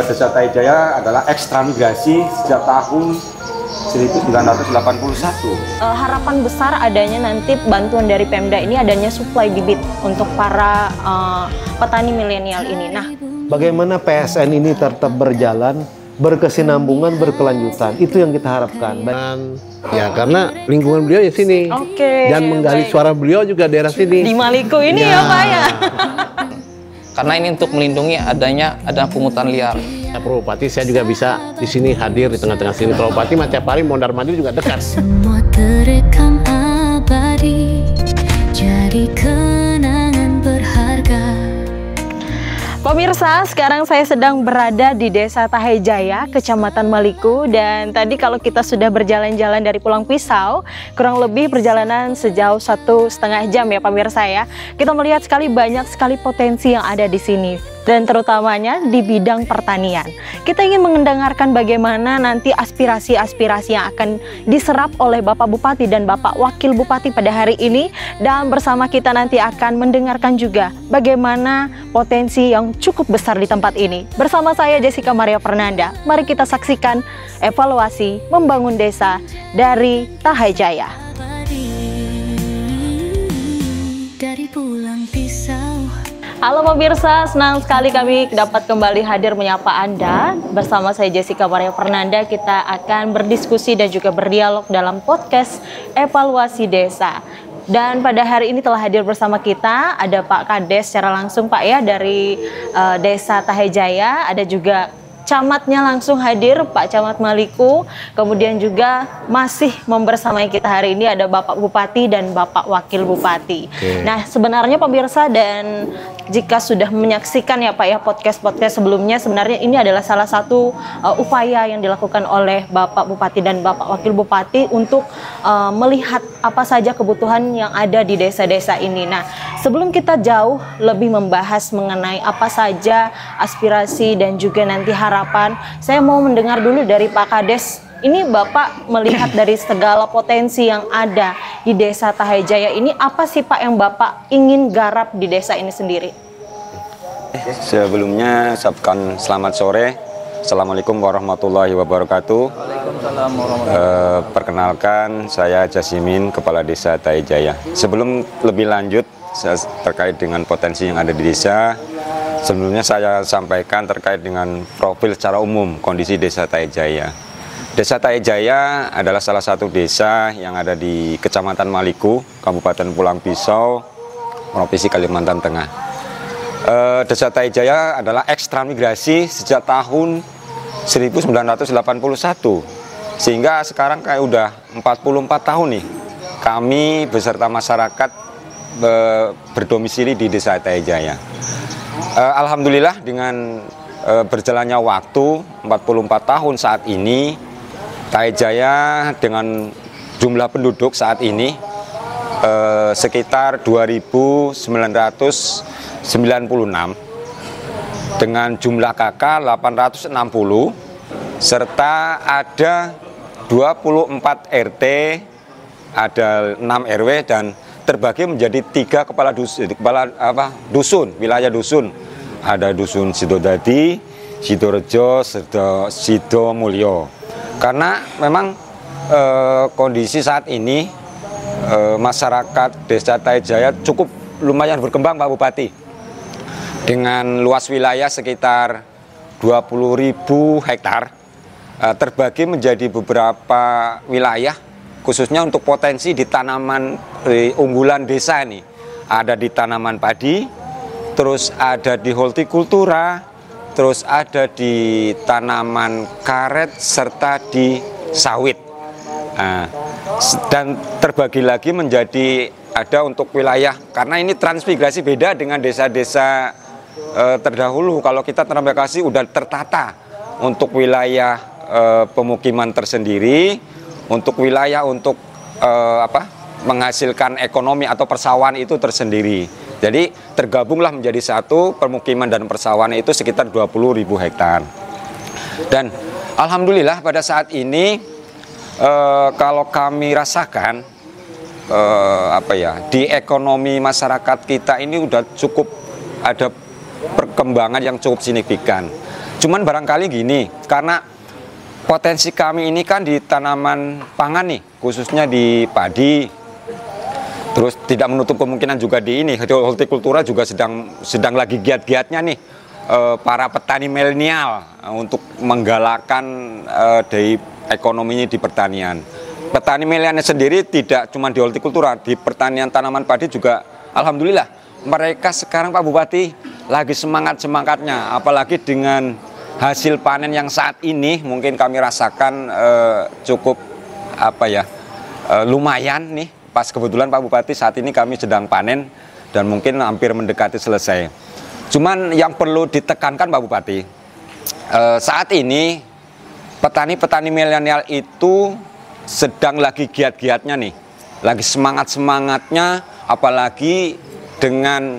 Desa Taijaya adalah ekstramigrasi sejak tahun 1981. Harapan besar adanya nanti bantuan dari Pemda ini adanya suplai bibit untuk para petani milenial ini. Nah, bagaimana PSN ini tetap berjalan, berkesinambungan, berkelanjutan, itu yang kita harapkan. Dan ya karena lingkungan beliau ya sini, dan menggali suara beliau juga daerah sini. Di Maliko ini ya Pak ya. Karena ini untuk melindungi ada pungutan liar. Pak Bupati, saya juga bisa di sini hadir di tengah-tengah sini. Pak Bupati tiap hari mondar mandir juga dekat. Semua terekam abadi, jadi kenangan berharga. Pemirsa, sekarang saya sedang berada di Desa Taijaya, Kecamatan Maliko. Dan tadi kalau kita sudah berjalan-jalan dari Pulang Pisau, kurang lebih perjalanan sejauh 1,5 jam ya pemirsa ya. Kita melihat banyak sekali potensi yang ada di sini. Dan terutamanya di bidang pertanian. Kita ingin mendengarkan bagaimana nanti aspirasi-aspirasi yang akan diserap oleh Bapak Bupati dan Bapak Wakil Bupati pada hari ini. Dan bersama kita nanti akan mendengarkan juga bagaimana potensi yang cukup besar di tempat ini. Bersama saya Jessica Maria Fernanda, mari kita saksikan evaluasi membangun desa dari Taijaya. Dari Pulang Pisau. Halo pemirsa, senang sekali kami dapat kembali hadir menyapa Anda. Bersama saya Jessica Maria Fernanda, kita akan berdiskusi dan juga berdialog dalam podcast Evaluasi Desa. Dan pada hari ini telah hadir bersama kita, ada Pak Kades secara langsung Pak ya dari Desa Taijaya, ada juga camatnya langsung hadir, Pak Camat Maliko. Kemudian juga masih membersamai kita hari ini ada Bapak Bupati dan Bapak Wakil Bupati. Nah, sebenarnya pemirsa, dan jika sudah menyaksikan ya Pak ya podcast-podcast sebelumnya, sebenarnya ini adalah salah satu upaya yang dilakukan oleh Bapak Bupati dan Bapak Wakil Bupati untuk melihat apa saja kebutuhan yang ada di desa-desa ini. Nah, sebelum kita jauh lebih membahas mengenai apa saja aspirasi dan juga nanti harapan, saya mau mendengar dulu dari Pak Kades. Ini Bapak melihat dari segala potensi yang ada di Desa Taijaya ini, apa sih Pak yang Bapak ingin garap di desa ini sendiri? Sebelumnya ucapkan selamat sore. Assalamualaikum warahmatullahi wabarakatuh. Waalaikumsalam warahmatullahi Perkenalkan, saya Jasimin, Kepala Desa Taijaya. Sebelum lebih lanjut terkait dengan potensi yang ada di desa, sebelumnya saya sampaikan terkait dengan profil secara umum kondisi Desa Taijaya. Desa Taijaya adalah salah satu desa yang ada di Kecamatan Maliko, Kabupaten Pulang Pisau, Provinsi Kalimantan Tengah. Desa Taijaya adalah ekstramigrasi sejak tahun 1981, sehingga sekarang kayak udah 44 tahun nih kami beserta masyarakat berdomisili di Desa Taijaya. Alhamdulillah dengan berjalannya waktu 44 tahun saat ini, Taijaya dengan jumlah penduduk saat ini sekitar 2.996 dengan jumlah KK 860 serta ada 24 RT, ada 6 RW dan terbagi menjadi 3 kepala dusun, wilayah dusun. Ada dusun Sidodadi, Sidorejo, Sidomulyo. Karena memang kondisi saat ini masyarakat Desa Taijaya cukup lumayan berkembang Pak Bupati. Dengan luas wilayah sekitar 20.000 hektar, terbagi menjadi beberapa wilayah khususnya untuk potensi di tanaman unggulan desa ini. Ada di tanaman padi, terus ada di hortikultura, terus ada di tanaman karet serta di sawit. Dan terbagi lagi menjadi ada untuk wilayah, karena ini transmigrasi beda dengan desa-desa terdahulu. Kalau kita transmigrasi udah tertata untuk wilayah pemukiman tersendiri, untuk wilayah untuk menghasilkan ekonomi atau persawahan itu tersendiri. Jadi tergabunglah menjadi satu, permukiman dan persawahan itu sekitar 20.000 hektar. Dan alhamdulillah pada saat ini kalau kami rasakan di ekonomi masyarakat kita ini udah cukup ada perkembangan yang cukup signifikan. Cuman barangkali gini, karena potensi kami ini kan di tanaman pangan nih, khususnya di padi. Terus tidak menutup kemungkinan juga di ini, hortikultura juga sedang lagi giat-giatnya nih para petani milenial untuk menggalakkan dari ekonominya di pertanian. Petani milenial sendiri tidak cuma di hortikultura, di pertanian tanaman padi juga alhamdulillah mereka sekarang Pak Bupati lagi semangat-semangatnya, apalagi dengan hasil panen yang saat ini mungkin kami rasakan cukup lumayan nih. Pas kebetulan Pak Bupati saat ini kami sedang panen dan mungkin hampir mendekati selesai. Cuman yang perlu ditekankan Pak Bupati, saat ini petani-petani milenial itu sedang lagi giat-giatnya nih, lagi semangat-semangatnya, apalagi dengan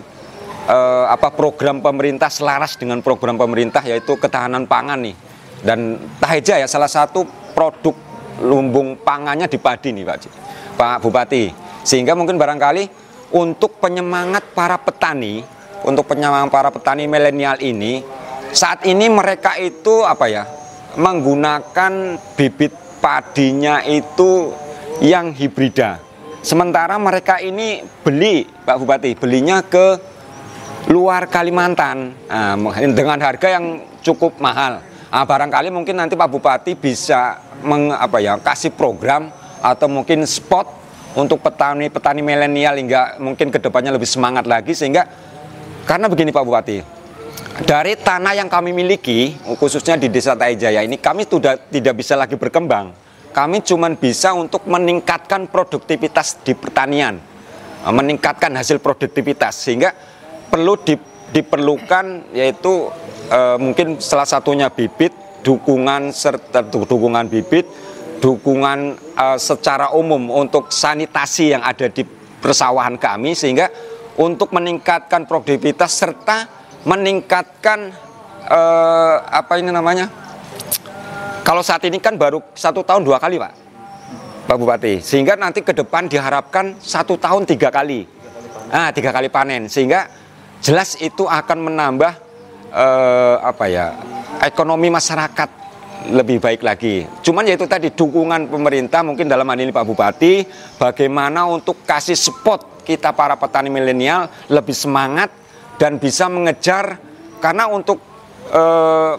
program pemerintah selaras dengan program pemerintah yaitu ketahanan pangan nih. Dan Taheja ya salah satu produk lumbung pangannya di padi nih Pak Bupati. Sehingga mungkin barangkali untuk penyemangat para petani, milenial ini, saat ini mereka itu menggunakan bibit padinya itu yang hibrida. Sementara mereka ini Pak Bupati, belinya ke luar Kalimantan dengan harga yang cukup mahal. Barangkali mungkin nanti Pak Bupati bisa kasih program atau mungkin spot untuk petani milenial hingga mungkin kedepannya lebih semangat lagi, sehingga karena begini Pak Bupati, dari tanah yang kami miliki khususnya di Desa Taijaya ini kami sudah tidak bisa lagi berkembang. Kami cuma bisa untuk meningkatkan produktivitas di pertanian, meningkatkan hasil produktivitas, sehingga perlu diperlukan yaitu mungkin salah satunya bibit, dukungan bibit, dukungan secara umum untuk sanitasi yang ada di persawahan kami, sehingga untuk meningkatkan produktivitas serta meningkatkan kalau saat ini kan baru 1 tahun 2 kali Pak Bupati, sehingga nanti ke depan diharapkan 1 tahun 3 kali, 3 kali panen, sehingga jelas itu akan menambah ekonomi masyarakat lebih baik lagi. Cuman yaitu tadi dukungan pemerintah mungkin dalam hal ini Pak Bupati, bagaimana untuk kasih support kita para petani milenial lebih semangat dan bisa mengejar, karena untuk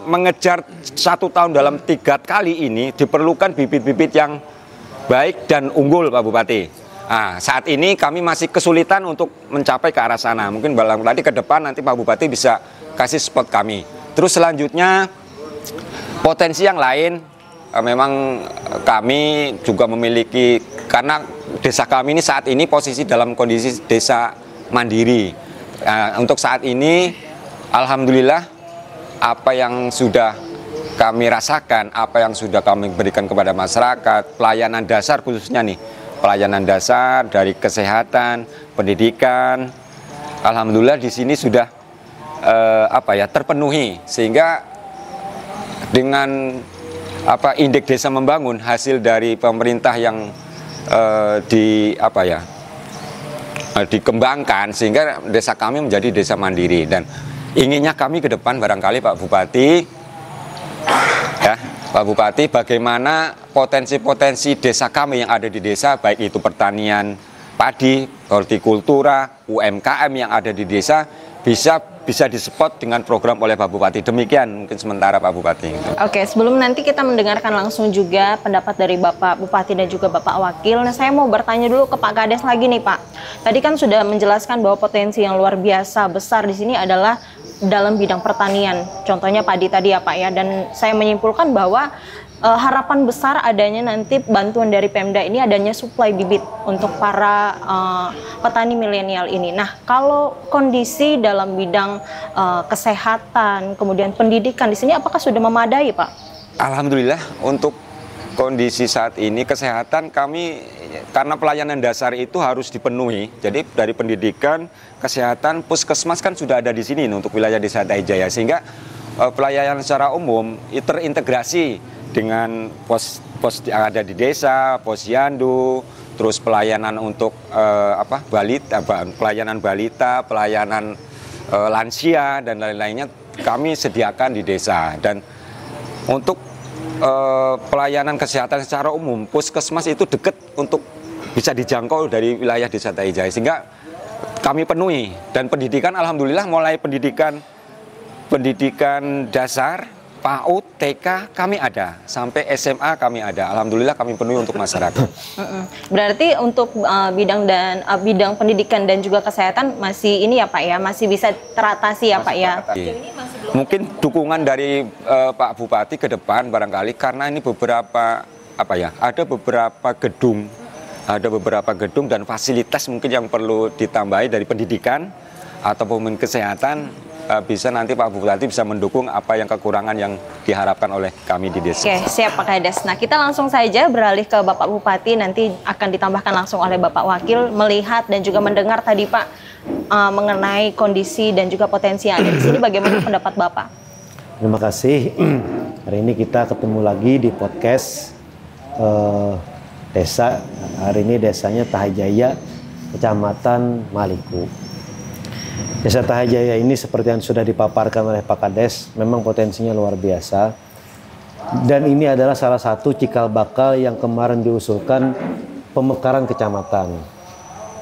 mengejar 1 tahun dalam 3 kali ini diperlukan bibit-bibit yang baik dan unggul Pak Bupati. Saat ini kami masih kesulitan untuk mencapai ke arah sana. Mungkin nanti ke depan nanti Pak Bupati bisa kasih support kami. Terus selanjutnya potensi yang lain, memang kami juga memiliki, karena desa kami ini saat ini posisi dalam kondisi desa mandiri. Untuk saat ini alhamdulillah apa yang sudah kami rasakan, apa yang sudah kami berikan kepada masyarakat, pelayanan dasar khususnya nih, pelayanan dasar dari kesehatan, pendidikan, alhamdulillah di sini sudah terpenuhi, sehingga dengan indeks desa membangun hasil dari pemerintah yang dikembangkan, sehingga desa kami menjadi desa mandiri. Dan inginnya kami ke depan barangkali Pak Bupati, bagaimana potensi-potensi desa kami yang ada di desa, baik itu pertanian padi, hortikultura, UMKM yang ada di desa bisa disupport dengan program oleh Pak Bupati. Demikian mungkin sementara Pak Bupati. Oke, sebelum nanti kita mendengarkan langsung juga pendapat dari Bapak Bupati dan juga Bapak Wakil, saya mau bertanya dulu ke Pak Kades lagi nih Pak. Tadi kan sudah menjelaskan bahwa potensi yang luar biasa besar di sini adalah dalam bidang pertanian. Contohnya padi tadi ya Pak ya, dan saya menyimpulkan bahwa harapan besar adanya nanti bantuan dari Pemda ini adanya suplai bibit untuk para petani milenial ini. Nah, kalau kondisi dalam bidang kesehatan, kemudian pendidikan di sini apakah sudah memadai, Pak? Alhamdulillah untuk kondisi saat ini kesehatan kami, karena pelayanan dasar itu harus dipenuhi. Jadi dari pendidikan, kesehatan, puskesmas kan sudah ada di sini untuk wilayah Desa Taijaya, sehingga pelayanan secara umum terintegrasi dengan pos yang ada di desa, posyandu, terus pelayanan untuk pelayanan balita, pelayanan lansia dan lain-lainnya kami sediakan di desa. Dan untuk pelayanan kesehatan secara umum, puskesmas itu dekat untuk bisa dijangkau dari wilayah Desa Taijaya, sehingga kami penuhi. Dan pendidikan, alhamdulillah, mulai pendidikan dasar, PAUD, TK kami ada, sampai SMA kami ada. Alhamdulillah kami penuhi untuk masyarakat. Berarti untuk bidang pendidikan dan juga kesehatan masih ini ya Pak ya, masih bisa teratasi ya Pak ya. Mungkin dukungan dari Pak Bupati ke depan barangkali, karena ini ada beberapa gedung dan fasilitas mungkin yang perlu ditambahi dari pendidikan ataupun kesehatan. Bisa nanti Pak Bupati bisa mendukung apa yang kekurangan yang diharapkan oleh kami di desa. Oke, siap Pak Kades. Nah, kita langsung saja beralih ke Bapak Bupati, nanti akan ditambahkan langsung oleh Bapak Wakil, melihat dan juga mendengar tadi Pak mengenai kondisi dan juga potensi yang ada di sini. Bagaimana pendapat Bapak? Terima kasih. Hari ini kita ketemu lagi di podcast desa. Hari ini desanya Tahajaya, Kecamatan Maliku. Desa Tahajaya ini seperti yang sudah dipaparkan oleh Pak Kades, memang potensinya luar biasa. Dan ini adalah salah satu cikal bakal yang kemarin diusulkan pemekaran kecamatan.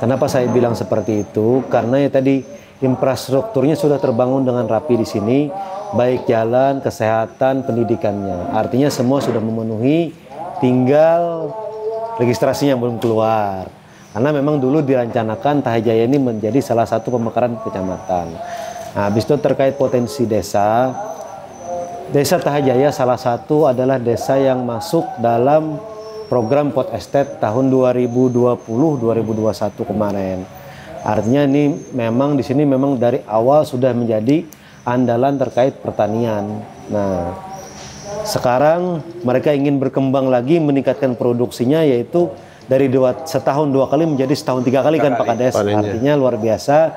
Kenapa saya bilang seperti itu? Karena ya tadi infrastrukturnya sudah terbangun dengan rapi di sini, baik jalan, kesehatan, pendidikannya. Artinya semua sudah memenuhi, tinggal registrasinya belum keluar. Karena memang dulu direncanakan Tahajaya ini menjadi salah satu pemekaran kecamatan. Nah, habis itu terkait potensi desa, Desa Tahajaya salah satu adalah desa yang masuk dalam program Pot Estate tahun 2020-2021 kemarin. Artinya ini memang di sini memang dari awal sudah menjadi andalan terkait pertanian. Nah, sekarang mereka ingin berkembang lagi, meningkatkan produksinya, yaitu dari setahun 2 kali menjadi setahun 3 kali kan Pak Kades. Artinya luar biasa,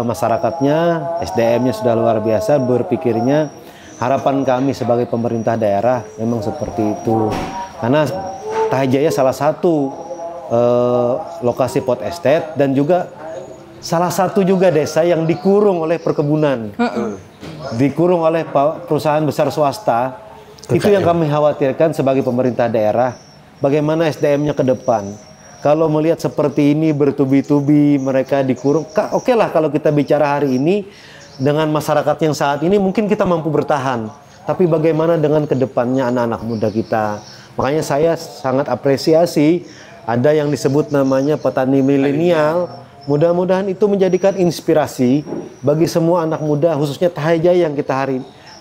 masyarakatnya, SDM-nya sudah luar biasa berpikirnya. Harapan kami sebagai pemerintah daerah memang seperti itu. Karena Tahajaya salah satu lokasi Pot Estate dan juga salah satu juga desa yang dikurung oleh perkebunan. Dikurung oleh perusahaan besar swasta. Itu yang kami khawatirkan sebagai pemerintah daerah. Bagaimana SDM-nya ke depan? Kalau melihat seperti ini bertubi-tubi mereka dikurung, oke lah kalau kita bicara hari ini dengan masyarakat yang saat ini mungkin kita mampu bertahan. Tapi bagaimana dengan ke depannya anak-anak muda kita? Makanya saya sangat apresiasi ada yang disebut namanya petani milenial. Mudah-mudahan itu menjadikan inspirasi bagi semua anak muda, khususnya Tahajaya yang kita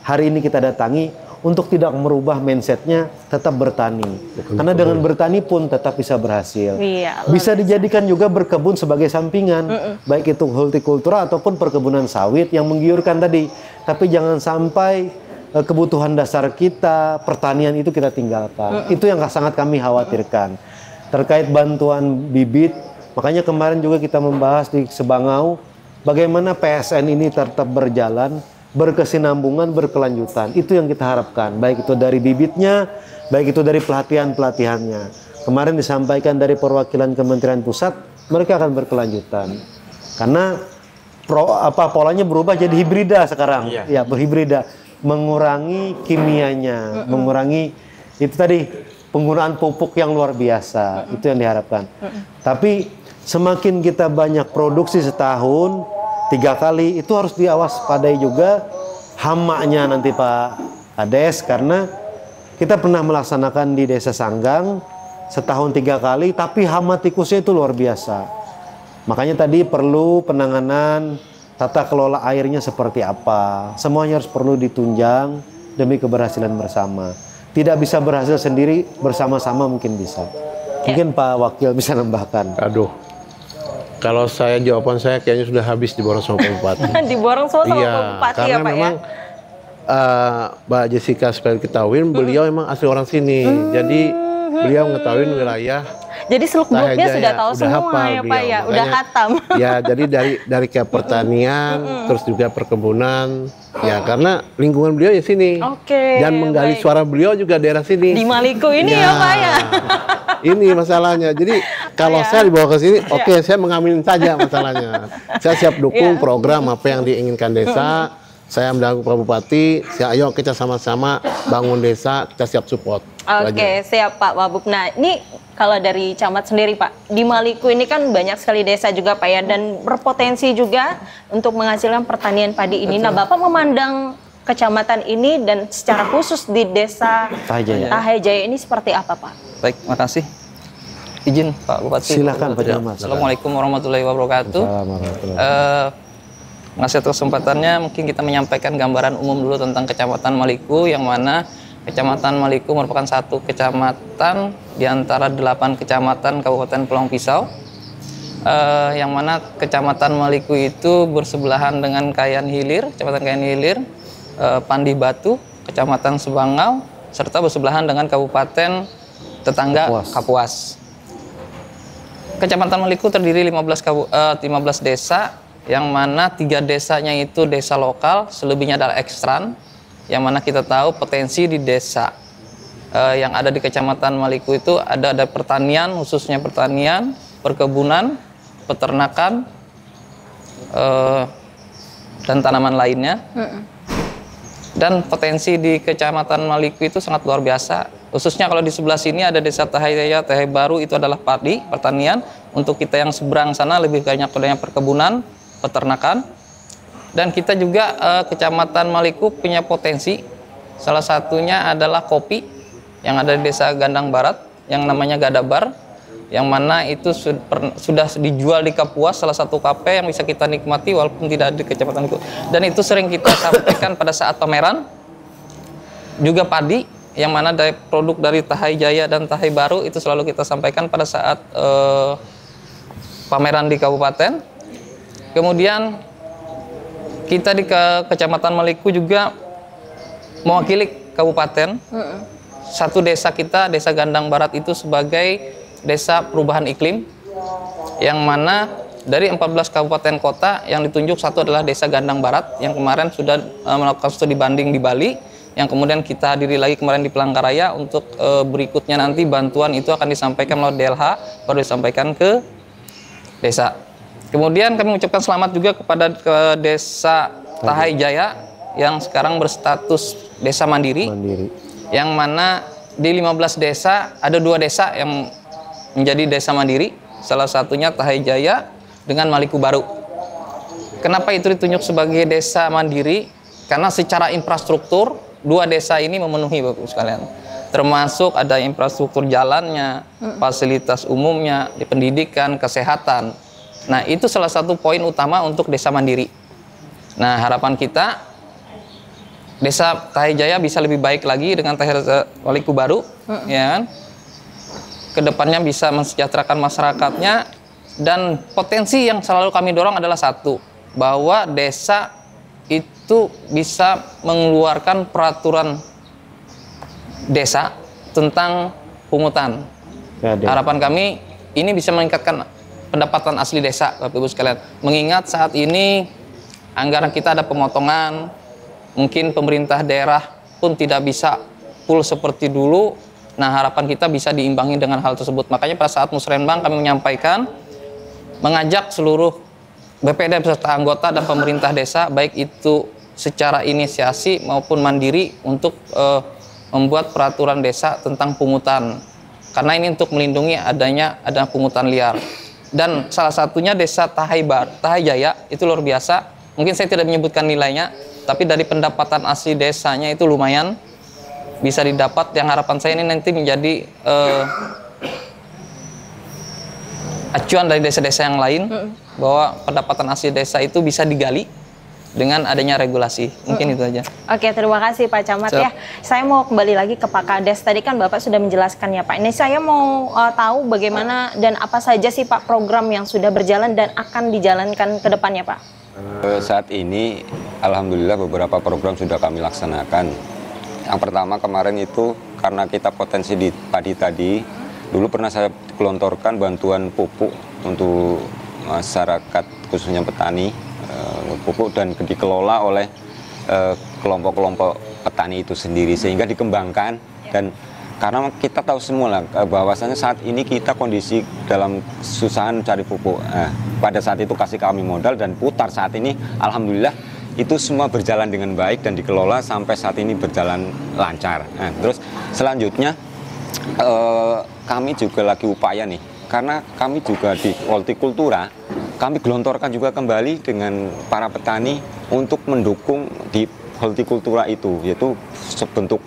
hari ini kita datangi, untuk tidak merubah mindsetnya, tetap bertani. Karena dengan bertani pun tetap bisa berhasil. Bisa dijadikan juga berkebun sebagai sampingan, baik itu hortikultura ataupun perkebunan sawit yang menggiurkan tadi. Tapi jangan sampai kebutuhan dasar kita, pertanian itu kita tinggalkan. Itu yang sangat kami khawatirkan. Terkait bantuan bibit, makanya kemarin juga kita membahas di Sebangau, bagaimana PSN ini tetap berjalan, berkesinambungan, berkelanjutan. Itu yang kita harapkan, baik itu dari bibitnya, baik itu dari pelatihannya. Kemarin disampaikan dari perwakilan Kementerian Pusat, mereka akan berkelanjutan. Karena polanya berubah jadi hibrida sekarang. Ya, berhibrida, mengurangi kimianya, mengurangi itu tadi penggunaan pupuk yang luar biasa. Itu yang diharapkan. Tapi semakin kita banyak produksi setahun 3 kali, itu harus diwaspadai juga hamanya nanti Pak Kades, karena kita pernah melaksanakan di Desa Sanggang setahun 3 kali, tapi hama tikusnya itu luar biasa. Makanya tadi perlu penanganan, tata kelola airnya seperti apa, semuanya harus perlu ditunjang demi keberhasilan bersama. Tidak bisa berhasil sendiri, bersama-sama mungkin bisa. Mungkin Pak Wakil bisa nambahkan. Aduh, kalau jawaban saya kayaknya sudah habis diborong sama Pak Bupati. Diborong sama Pak Bupati karena ya Pak memang, ya? Mbak Jessica supaya ketahuin, beliau memang asli orang sini. Jadi beliau mengetahui wilayah. Jadi seluk-beluknya sudah tahu semua ya Pak ya, udah hatam. Ya, jadi dari ke pertanian, terus juga perkebunan. Ya, karena lingkungan beliau ya sini. Dan menggali suara beliau juga daerah sini. Di Maliku ini ya Pak ya. Ini masalahnya. Jadi kalau saya dibawa ke sini, oke, saya mengaminin saja masalahnya. Saya siap dukung program apa yang diinginkan desa. Saya mendukung Pak Bupati. Ayo kita sama-sama bangun desa. Kita siap support. Oke, siap Pak Wabub. Nah, ini kalau dari camat sendiri Pak, di Maliku ini kan banyak sekali desa juga Pak ya, dan berpotensi juga untuk menghasilkan pertanian padi ini. Nah, Bapak memandang kecamatan ini dan secara khusus di desa Tahai Jaya ini seperti apa Pak? Baik, makasih. Izin Pak Bupati. Silakan Pak Camat. Assalamualaikum warahmatullahi wabarakatuh. Ngasih kesempatannya, mungkin kita menyampaikan gambaran umum dulu tentang Kecamatan Maliku, yang mana Kecamatan Maliku merupakan satu kecamatan di antara 8 kecamatan Kabupaten Pulang Pisau, yang mana Kecamatan Maliku itu bersebelahan dengan Kayan Hilir, Kecamatan Kayan Hilir, Pandi Batu, Kecamatan Sebangau, serta bersebelahan dengan Kabupaten tetangga Kapuas. Kecamatan Maliku terdiri 15 desa, yang mana 3 desanya itu desa lokal, selebihnya adalah ekstran, yang mana kita tahu potensi di desa yang ada di Kecamatan Maliku itu ada pertanian, khususnya pertanian, perkebunan, peternakan, dan tanaman lainnya. Dan potensi di Kecamatan Maliku itu sangat luar biasa. Khususnya kalau di sebelah sini ada desa Tahai Jaya, Tahai Baru, itu adalah padi, pertanian. Untuk kita yang seberang sana lebih banyak adanya perkebunan, peternakan. Dan kita juga Kecamatan Maliku punya potensi. Salah satunya adalah kopi yang ada di desa Gandang Barat, yang namanya Gadabar, yang mana itu sudah dijual di Kapuas, salah satu kafe yang bisa kita nikmati walaupun tidak di Kecamatan itu. Dan itu sering kita sampaikan pada saat pameran. Juga padi, yang mana dari produk dari Tahai Jaya dan Tahai Baru itu selalu kita sampaikan pada saat pameran di kabupaten. Kemudian kita di Kecamatan Maliku juga mewakili kabupaten. Satu desa kita, Desa Gandang Barat itu sebagai desa perubahan iklim, yang mana dari 14 kabupaten kota yang ditunjuk satu adalah Desa Gandang Barat, yang kemarin sudah melakukan studi banding di Bali, yang kemudian kita hadiri lagi kemarin di Palangkaraya. Untuk berikutnya nanti bantuan itu akan disampaikan melalui DLH, baru disampaikan ke desa. Kemudian kami mengucapkan selamat juga kepada Desa Tahai Jaya yang sekarang berstatus desa mandiri. Yang mana di 15 desa ada 2 desa yang menjadi desa mandiri, salah satunya Tahai Jaya dengan Maliku Baru. Kenapa itu ditunjuk sebagai desa mandiri? Karena secara infrastruktur 2 desa ini memenuhi Bapak sekalian. Termasuk ada infrastruktur jalannya, fasilitas umumnya, di pendidikan, kesehatan. Nah, itu salah satu poin utama untuk desa mandiri. Nah, harapan kita Desa Tahai Jaya bisa lebih baik lagi dengan Maliku Baru, ya kan? Kedepannya bisa mensejahterakan masyarakatnya, dan potensi yang selalu kami dorong adalah satu, bahwa desa itu bisa mengeluarkan peraturan desa tentang pungutan. Harapan kami ini bisa meningkatkan pendapatan asli desa, Bapak Ibu sekalian. Mengingat saat ini anggaran kita ada pemotongan, mungkin pemerintah daerah pun tidak bisa full seperti dulu. Nah, harapan kita bisa diimbangi dengan hal tersebut. Makanya pada saat Musrenbang kami menyampaikan, mengajak seluruh BPD beserta anggota dan pemerintah desa, baik itu secara inisiasi maupun mandiri, untuk membuat peraturan desa tentang pungutan. Karena ini untuk melindungi adanya pungutan liar. Dan salah satunya desa Tahai Jaya itu luar biasa. Mungkin saya tidak menyebutkan nilainya, tapi dari pendapatan asli desanya itu lumayan bisa didapat. Yang harapan saya ini nanti menjadi acuan dari desa-desa yang lain, bahwa pendapatan asli desa itu bisa digali dengan adanya regulasi. Mungkin itu aja. Oke, terima kasih Pak Camat. Ya. Saya mau kembali lagi ke Pak Kades. Tadi kan Bapak sudah menjelaskan ya Pak. Ini saya mau tahu bagaimana dan apa saja sih Pak program yang sudah berjalan dan akan dijalankan ke depannya Pak. Saat ini alhamdulillah beberapa program sudah kami laksanakan. Yang pertama kemarin itu karena kita potensi di padi tadi, dulu pernah saya gelontorkan bantuan pupuk untuk masyarakat khususnya petani, pupuk, dan dikelola oleh kelompok-kelompok petani itu sendiri, sehingga dikembangkan dan Karena kita tahu semua lah bahwasanya saat ini kita kondisi dalam kesusahan cari pupuk. Pada saat itu kasih kami modal dan putar saat ini, alhamdulillah itu semua berjalan dengan baik dan dikelola sampai saat ini berjalan lancar. Terus selanjutnya kami juga lagi upaya nih, karena kami juga di hortikultura, kami gelontorkan juga kembali dengan para petani untuk mendukung di hortikultura itu, yaitu sebentuk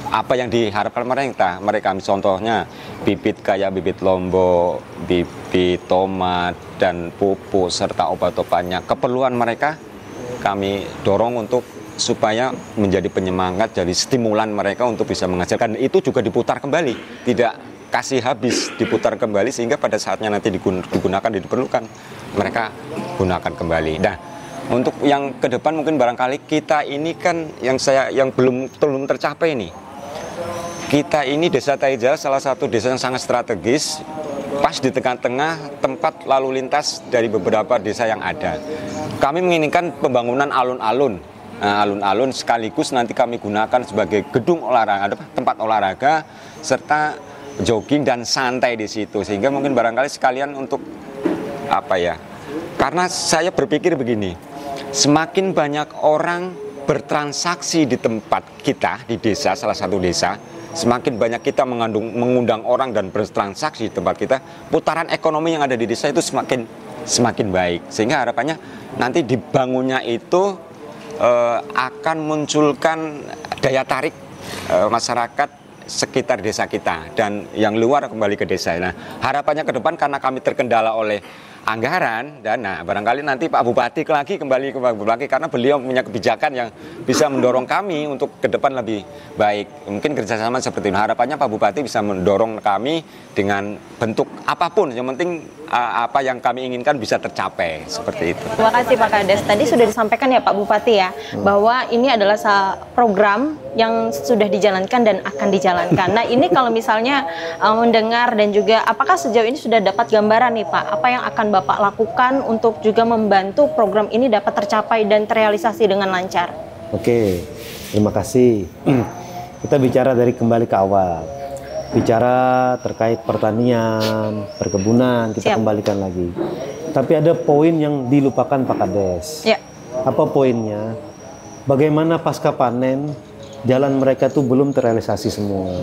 apa yang diharapkan mereka contohnya bibit kayak bibit lombok, bibit tomat dan pupuk serta obat-obatnya. Keperluan mereka kami dorong untuk supaya menjadi penyemangat, jadi stimulan mereka untuk bisa menghasilkan. Itu juga diputar kembali, tidak kasih habis, diputar kembali sehingga pada saatnya nanti digunakan, diperlukan, mereka gunakan kembali. Nah, untuk yang ke depan mungkin barangkali kita ini kan yang belum tercapai nih. Kita ini Desa Taijaya salah satu desa yang sangat strategis, pas di tengah-tengah tempat lalu lintas dari beberapa desa yang ada. Kami menginginkan pembangunan alun-alun. Alun-alun sekaligus nanti kami gunakan sebagai gedung olahraga, tempat olahraga serta jogging dan santai di situ, sehingga mungkin barangkali sekalian untuk apa ya? Karena saya berpikir begini. Semakin banyak orang bertransaksi di tempat kita, di desa, salah satu desa, semakin banyak kita mengundang orang dan bertransaksi di tempat kita, putaran ekonomi yang ada di desa itu semakin baik. Sehingga harapannya nanti dibangunnya itu akan munculkan daya tarik masyarakat sekitar desa kita dan yang luar kembali ke desa. Nah, harapannya ke depan karena kami terkendala oleh anggaran dana, barangkali nanti Pak Bupati kembali ke Pak Bupati karena beliau punya kebijakan yang bisa mendorong kami untuk ke depan lebih baik. Mungkin kerjasama seperti ini. Harapannya Pak Bupati bisa mendorong kami dengan bentuk apapun, yang penting apa yang kami inginkan bisa tercapai, seperti itu. Terima kasih Pak Kades. Tadi sudah disampaikan ya Pak Bupati ya, bahwa ini adalah program yang sudah dijalankan dan akan dijalankan. Nah ini kalau misalnya mendengar dan juga apakah sejauh ini sudah dapat gambaran nih Pak, apa yang akan Bapak lakukan untuk juga membantu program ini dapat tercapai dan terrealisasi dengan lancar? Oke, terima kasih. Kita bicara dari kembali ke awal. Bicara terkait pertanian, perkebunan, kita kembalikan lagi. Tapi ada poin yang dilupakan Pak Kades. Ya. Apa poinnya? Bagaimana pasca panen, jalan mereka tuh belum terrealisasi semua.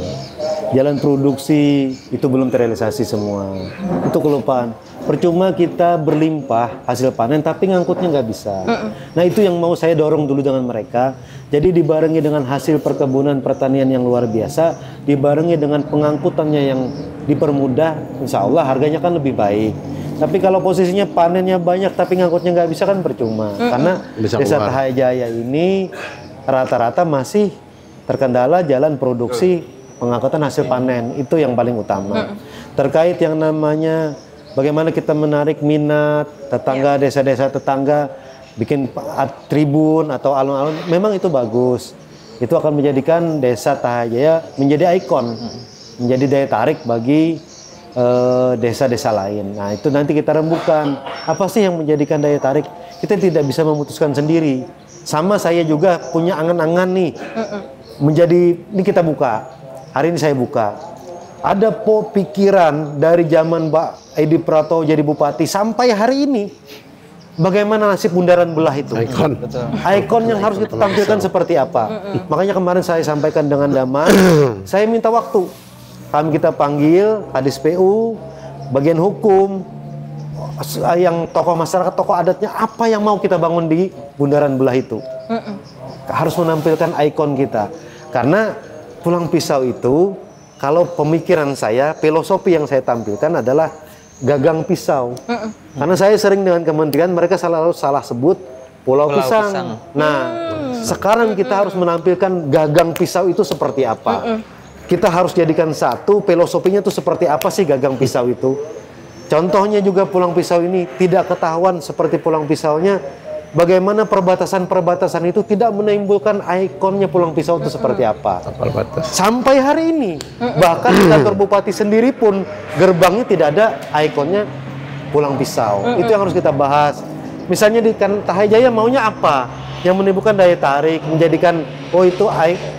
Jalan produksi itu belum terrealisasi semua. Itu kelupaan. Percuma kita berlimpah hasil panen tapi ngangkutnya nggak bisa. Nah itu yang mau saya dorong dulu dengan mereka. Jadi dibarengi dengan hasil perkebunan pertanian yang luar biasa, dibarengi dengan pengangkutannya yang dipermudah, insya Allah harganya kan lebih baik. Tapi kalau posisinya panennya banyak tapi ngangkutnya nggak bisa kan percuma. Karena Desa Taijaya ini rata-rata masih terkendala jalan produksi pengangkutan hasil panen, itu yang paling utama. Terkait yang namanya bagaimana kita menarik minat tetangga, desa-desa tetangga, bikin tribun atau alun-alun, memang itu bagus. Itu akan menjadikan Desa Taijaya menjadi ikon, menjadi daya tarik bagi desa-desa lain. Nah itu nanti kita rembukan, apa sih yang menjadikan daya tarik? Kita tidak bisa memutuskan sendiri. Sama saya juga punya angan-angan nih, ini kita buka, hari ini saya buka. Ada pikiran dari zaman Mbak Edi Pratowo jadi bupati sampai hari ini. Bagaimana nasib bundaran belah itu? Ikon. Ikon yang harus kita tampilkan seperti apa? Makanya kemarin saya sampaikan dengan Damar, saya minta waktu. Kita panggil Kadis PU, bagian hukum, yang tokoh masyarakat, tokoh adatnya, apa yang mau kita bangun di bundaran belah itu. Harus menampilkan ikon kita. Karena Pulang Pisau itu, kalau pemikiran saya, filosofi yang saya tampilkan adalah gagang pisau. Karena saya sering dengan kementerian, mereka selalu salah sebut Pulau Pisang. Nah, sekarang kita harus menampilkan gagang pisau itu seperti apa. Kita harus jadikan satu, filosofinya itu seperti apa sih gagang pisau itu. Contohnya juga Pulang Pisau ini tidak ketahuan seperti Pulang Pisaunya. Bagaimana perbatasan-perbatasan itu tidak menimbulkan ikonnya Pulang Pisau itu seperti apa. Sampai hari ini, bahkan di kantor bupati sendiri pun gerbangnya tidak ada ikonnya Pulang Pisau. Itu yang harus kita bahas. Misalnya di Taijaya maunya apa? Yang menimbulkan daya tarik, menjadikan itu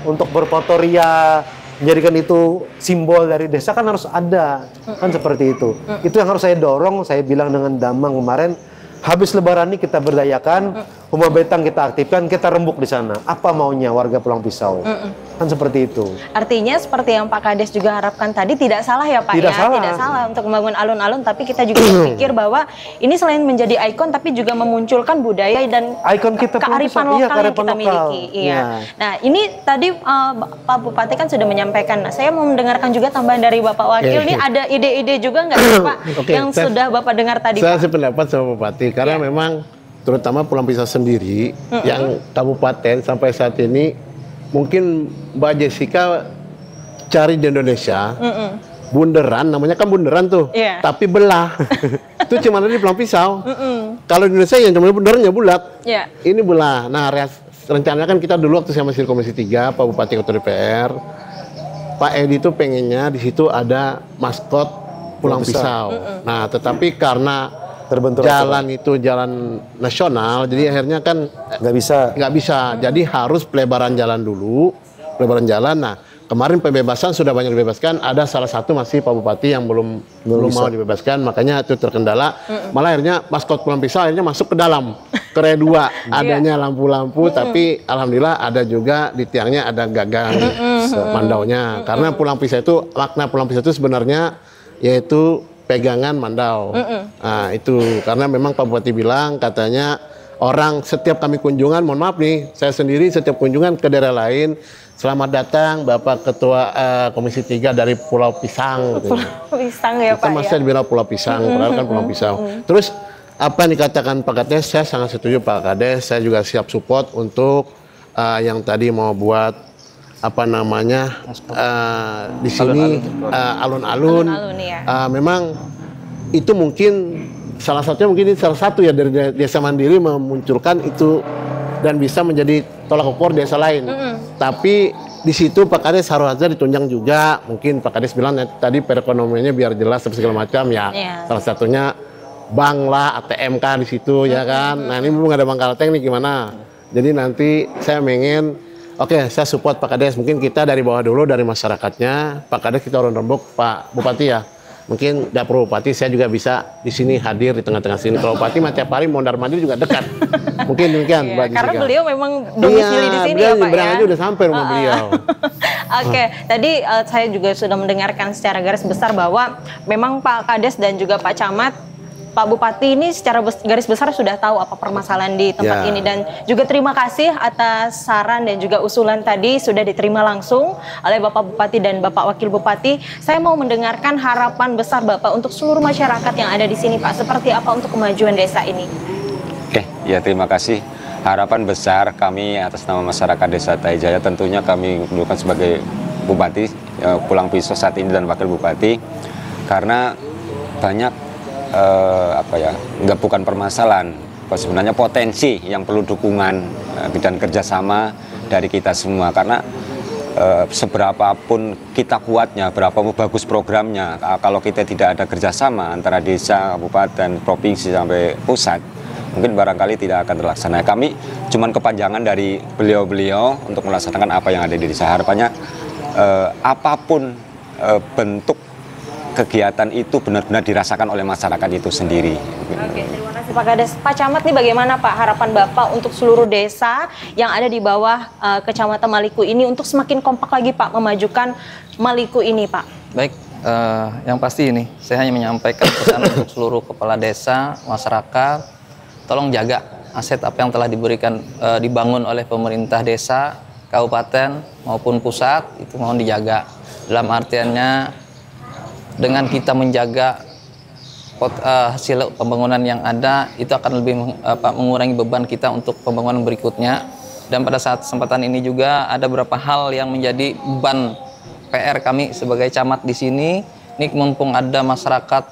untuk berfoto ria, menjadikan itu simbol dari desa kan harus ada, kan seperti itu. Itu yang harus saya dorong, saya bilang dengan Damang kemarin, habis Lebaran ini kita berdayakan, Rumah Betang kita aktifkan, kita rembuk di sana. Apa maunya warga Pulang Pisau? Kan seperti itu. Artinya seperti yang Pak Kades juga harapkan tadi, tidak salah ya Pak Tidak ya? salah. Tidak salah untuk membangun alun-alun, tapi kita juga berpikir bahwa ini selain menjadi ikon, tapi juga memunculkan budaya dan Ikon kita Pulang kearifan Pisau, lokal iya, yang kearifan kita lokal. miliki. Iya. Iya. Nah ini tadi Pak Bupati kan sudah menyampaikan. Nah, saya mau mendengarkan juga tambahan dari Bapak Wakil. Oke. Ini ada ide-ide juga nggak sih Pak Oke, yang sudah Bapak dengar tadi Saya Pak? sependapat sama Bupati karena memang terutama Pulang Pisau sendiri yang kabupaten sampai saat ini mungkin Mbak Jessica cari di Indonesia bunderan, namanya kan bunderan tuh, Iya. tapi belah. Itu cuma ada di Pulang Pisau. Kalau di Indonesia yang cuma bunderannya bulat. Iya. Ini belah. Nah, rencananya kan kita dulu waktu saya masih di Komisi 3, Pak Bupati Ketua DPR, Pak Edi itu pengennya di situ ada maskot Pulang Pisau. Nah, tetapi karena Terbentur jalan itu jalan nasional, jadi akhirnya kan nggak bisa. nggak bisa. Jadi harus pelebaran jalan dulu, pelebaran jalan. Nah, kemarin pembebasan sudah banyak dibebaskan. Ada salah satu masih Pak Bupati yang belum mau dibebaskan, makanya itu terkendala. Malah akhirnya maskot Pulang Pisau akhirnya masuk ke dalam ke R2. Adanya lampu-lampu, tapi alhamdulillah ada juga di tiangnya ada gagang mandaunya. Karena Pulang Pisau itu, makna Pulang Pisau itu sebenarnya yaitu pegangan mandau. Nah, itu karena memang Pak Bupati bilang katanya orang setiap kami kunjungan, mohon maaf nih, saya sendiri setiap kunjungan ke daerah lain, selamat datang Bapak Ketua Komisi 3 dari Pulau Pisang. Gitu. Pisang ya Kita Pak masih ya? dibilang Pulau Pisang, padahal kan Pulau Pisau. Terus apa yang dikatakan Pak Kades, saya sangat setuju Pak Kades, saya juga siap support untuk yang tadi mau buat apa namanya di sini alun-alun. Alun-alun, iya. Memang itu mungkin salah satunya mungkin ini salah satu ya dari desa mandiri memunculkan itu dan bisa menjadi tolak ukur desa lain. Tapi di situ Pak Kades harusnya ditunjang juga. Mungkin Pak Kades bilang tadi perekonomiannya biar jelas segala macam ya. Salah satunya bank lah, ATMK di situ ya kan. Nah ini belum ada bank Kalteng nih gimana? Jadi nanti saya ingin oke, saya support Pak Kades. Mungkin kita dari bawah dulu, dari masyarakatnya. Pak Kades kita orang rembuk, Pak Bupati ya. Mungkin tidak perlu Bupati, saya juga bisa di sini hadir di tengah-tengah sini. Kalau Bupati mah tiap hari mondar-mandir juga dekat. Mungkin demikian, Mbak Jessica. Karena beliau memang domisili di sini ya Pak ya. aja udah sampai rumah beliau. Oke, tadi saya juga sudah mendengarkan secara garis besar bahwa memang Pak Kades dan juga Pak Camat, Pak Bupati ini secara garis besar sudah tahu apa permasalahan di tempat ini, dan juga terima kasih atas saran dan juga usulan tadi sudah diterima langsung oleh Bapak Bupati dan Bapak Wakil Bupati. Saya mau mendengarkan harapan besar Bapak untuk seluruh masyarakat yang ada di sini Pak, seperti apa untuk kemajuan desa ini? Oke, ya terima kasih. Harapan besar kami atas nama masyarakat Desa Tahijaya, tentunya kami menunjukkan sebagai Bupati Pulang Pisau saat ini dan Wakil Bupati, karena banyak bukan permasalahan, sebenarnya potensi yang perlu dukungan dan kerjasama dari kita semua. Karena seberapapun kita kuatnya, berapa bagus programnya, kalau kita tidak ada kerjasama antara desa, kabupaten, provinsi sampai pusat, mungkin barangkali tidak akan terlaksana. Kami cuman kepanjangan dari beliau-beliau untuk melaksanakan apa yang ada di desa. Harapannya apapun bentuk kegiatan itu benar-benar dirasakan oleh masyarakat itu sendiri. Oke, terima kasih Pak Kades. Pak Camat nih, bagaimana Pak harapan Bapak untuk seluruh desa yang ada di bawah Kecamatan Maliku ini untuk semakin kompak lagi Pak memajukan Maliku ini Pak? Baik, yang pasti ini saya hanya menyampaikan pesan untuk seluruh kepala desa, masyarakat, tolong jaga aset apa yang telah diberikan, dibangun oleh pemerintah desa, kabupaten maupun pusat, itu mohon dijaga. Dalam artiannya dengan kita menjaga hasil pembangunan yang ada, itu akan lebih mengurangi beban kita untuk pembangunan berikutnya. Dan pada saat kesempatan ini juga ada beberapa hal yang menjadi beban PR kami sebagai camat di sini. Ini mumpung ada masyarakat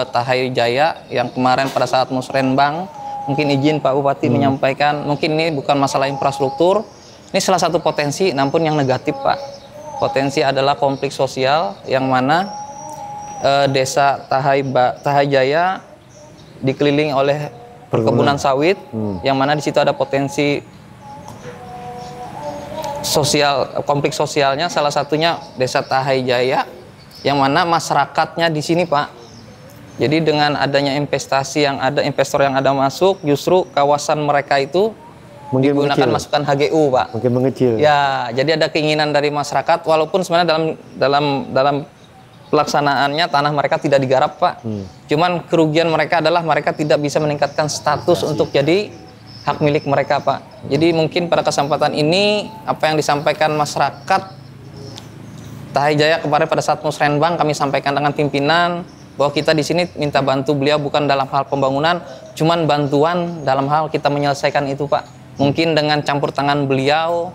Tahijaya yang kemarin pada saat musrenbang, mungkin izin Pak Bupati menyampaikan, mungkin ini bukan masalah infrastruktur, ini salah satu potensi, namun yang negatif Pak. Potensi adalah konflik sosial yang mana desa Tahijaya dikelilingi oleh perkebunan sawit, yang mana di situ ada potensi konflik sosialnya salah satunya Desa Tahai Jaya, yang mana masyarakatnya di sini Pak. Jadi dengan adanya investasi yang ada, investor yang ada masuk, justru kawasan mereka itu Mungkin digunakan mengecil. masukan HGU Pak. Mungkin mengecil. Ya, jadi ada keinginan dari masyarakat, walaupun sebenarnya dalam pelaksanaannya tanah mereka tidak digarap Pak. Cuman kerugian mereka adalah mereka tidak bisa meningkatkan status untuk jadi hak milik mereka Pak. Jadi mungkin pada kesempatan ini apa yang disampaikan masyarakat Tahai Jaya kemarin pada saat musrenbang kami sampaikan dengan pimpinan bahwa kita di sini minta bantu beliau bukan dalam hal pembangunan, cuman bantuan dalam hal kita menyelesaikan itu Pak. Mungkin dengan campur tangan beliau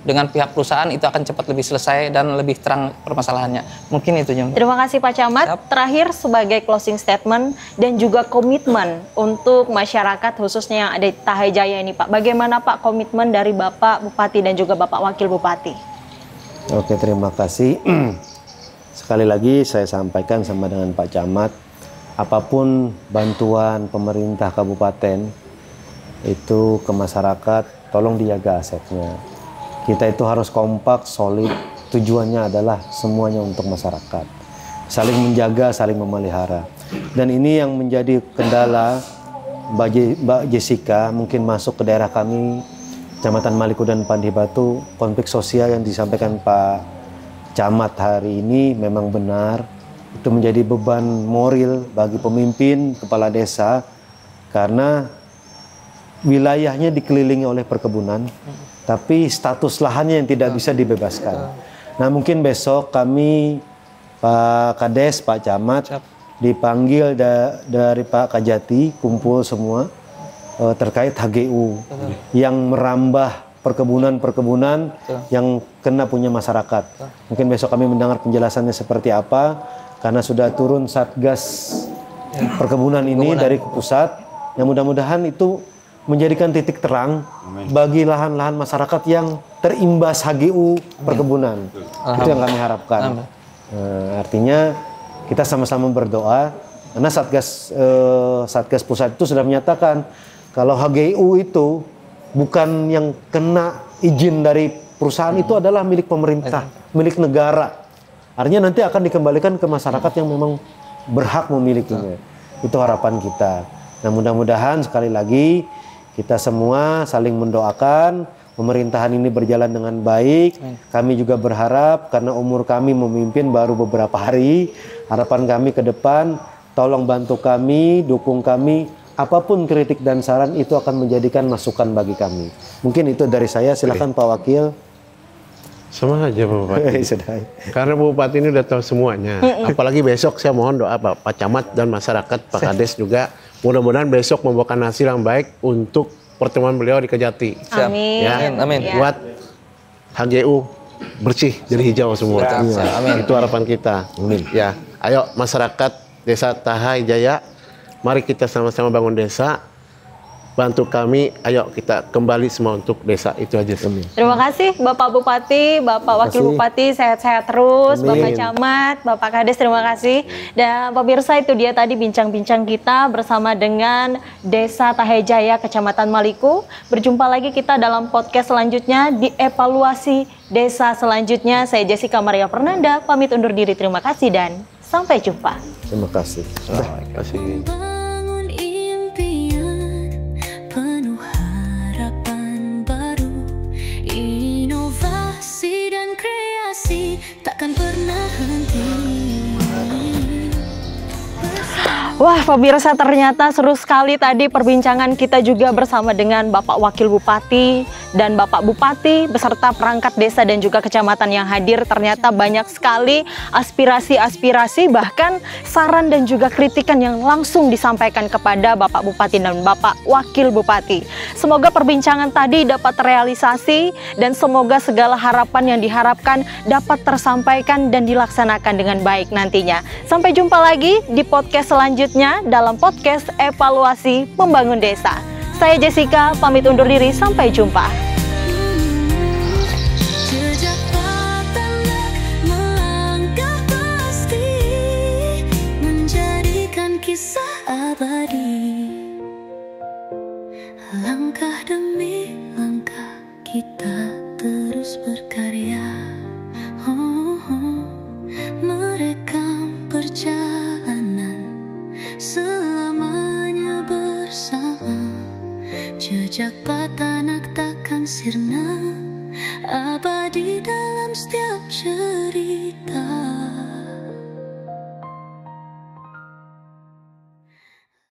dengan pihak perusahaan itu akan cepat lebih selesai dan lebih terang permasalahannya. Mungkin itu Jom. Terima kasih Pak Camat. Terakhir sebagai closing statement dan juga komitmen untuk masyarakat khususnya yang ada di Tahai Jaya ini Pak. Bagaimana Pak komitmen dari Bapak Bupati dan juga Bapak Wakil Bupati? Oke, terima kasih. Sekali lagi saya sampaikan sama dengan Pak Camat, apapun bantuan pemerintah kabupaten itu ke masyarakat, tolong dijaga asetnya. Kita itu harus kompak, solid. Tujuannya adalah semuanya untuk masyarakat. Saling menjaga, saling memelihara. Dan ini yang menjadi kendala Mbak Jessica, mungkin masuk ke daerah kami, Kecamatan Maliku dan Pandih Batu, konflik sosial yang disampaikan Pak Camat hari ini memang benar. Itu menjadi beban moral bagi pemimpin, kepala desa, karena wilayahnya dikelilingi oleh perkebunan, tapi status lahannya yang tidak bisa dibebaskan. Nah mungkin besok kami, Pak Kades, Pak Camat, dipanggil dari Pak Kajati, kumpul semua terkait HGU yang merambah perkebunan-perkebunan yang kena punya masyarakat. Mungkin besok kami mendengar penjelasannya seperti apa, karena sudah turun Satgas perkebunan ini dari pusat, yang mudah-mudahan itu menjadikan titik terang bagi lahan-lahan masyarakat yang terimbas HGU perkebunan. Itu yang kami harapkan. Artinya kita sama-sama berdoa, karena Satgas pusat itu sudah menyatakan kalau HGU itu bukan yang kena izin dari perusahaan, itu adalah milik pemerintah, milik negara. Artinya nanti akan dikembalikan ke masyarakat yang memang berhak memilikinya. Itu harapan kita. Nah mudah-mudahan sekali lagi kita semua saling mendoakan pemerintahan ini berjalan dengan baik. Kami juga berharap, karena umur kami memimpin baru beberapa hari, harapan kami ke depan, tolong bantu kami, dukung kami, apapun kritik dan saran itu akan menjadikan masukan bagi kami. Mungkin itu dari saya, silakan Pak Wakil. Sama aja Pak Bupati. Karena Pak Bupati ini udah tahu semuanya. Apalagi besok saya mohon doa Pak Camat dan masyarakat, Pak Kades juga. Mudah-mudahan besok membawakan hasil yang baik untuk pertemuan beliau di Kejati. Amin. Ya, Amin. Buat HGU bersih jadi hijau semua. Amin. Itu harapan kita. Amin. Ya, ayo masyarakat Desa Tahai Jaya, mari kita sama-sama bangun desa. Bantu kami, ayo kita kembali semua untuk desa. Itu aja. Amin. Terima kasih Bapak Bupati, Bapak Wakil Bupati, sehat-sehat terus. Amin. Bapak Camat, Bapak Kades, terima kasih. Dan pemirsa, itu dia tadi bincang-bincang kita bersama dengan Desa Tahai Jaya, Kecamatan Maliku. Berjumpa lagi kita dalam podcast selanjutnya di evaluasi desa selanjutnya. Saya Jessica Maria Fernanda, pamit undur diri. Terima kasih dan sampai jumpa. Terima kasih. Terima kasih. Bangun impian penuh harapan baru, inovasi dan kreasi takkan pernah henti. Wah, pemirsa, ternyata seru sekali tadi perbincangan kita juga bersama dengan Bapak Wakil Bupati dan Bapak Bupati beserta perangkat desa dan juga kecamatan yang hadir. Ternyata banyak sekali aspirasi-aspirasi, bahkan saran dan juga kritikan yang langsung disampaikan kepada Bapak Bupati dan Bapak Wakil Bupati. Semoga perbincangan tadi dapat terrealisasi dan semoga segala harapan yang diharapkan dapat tersampaikan dan dilaksanakan dengan baik nantinya. Sampai jumpa lagi di podcast selanjutnya dalam podcast evaluasi membangun desa. Saya Jessica, pamit undur diri, sampai jumpa. Jejak bertanda melangkah pasti, menjadikan kisah abadi. Langkah demi langkah kita terus berkarya. Merekam perjalanan selamanya bersama. Jejak Patanak takkan sirna, abadi dalam setiap cerita.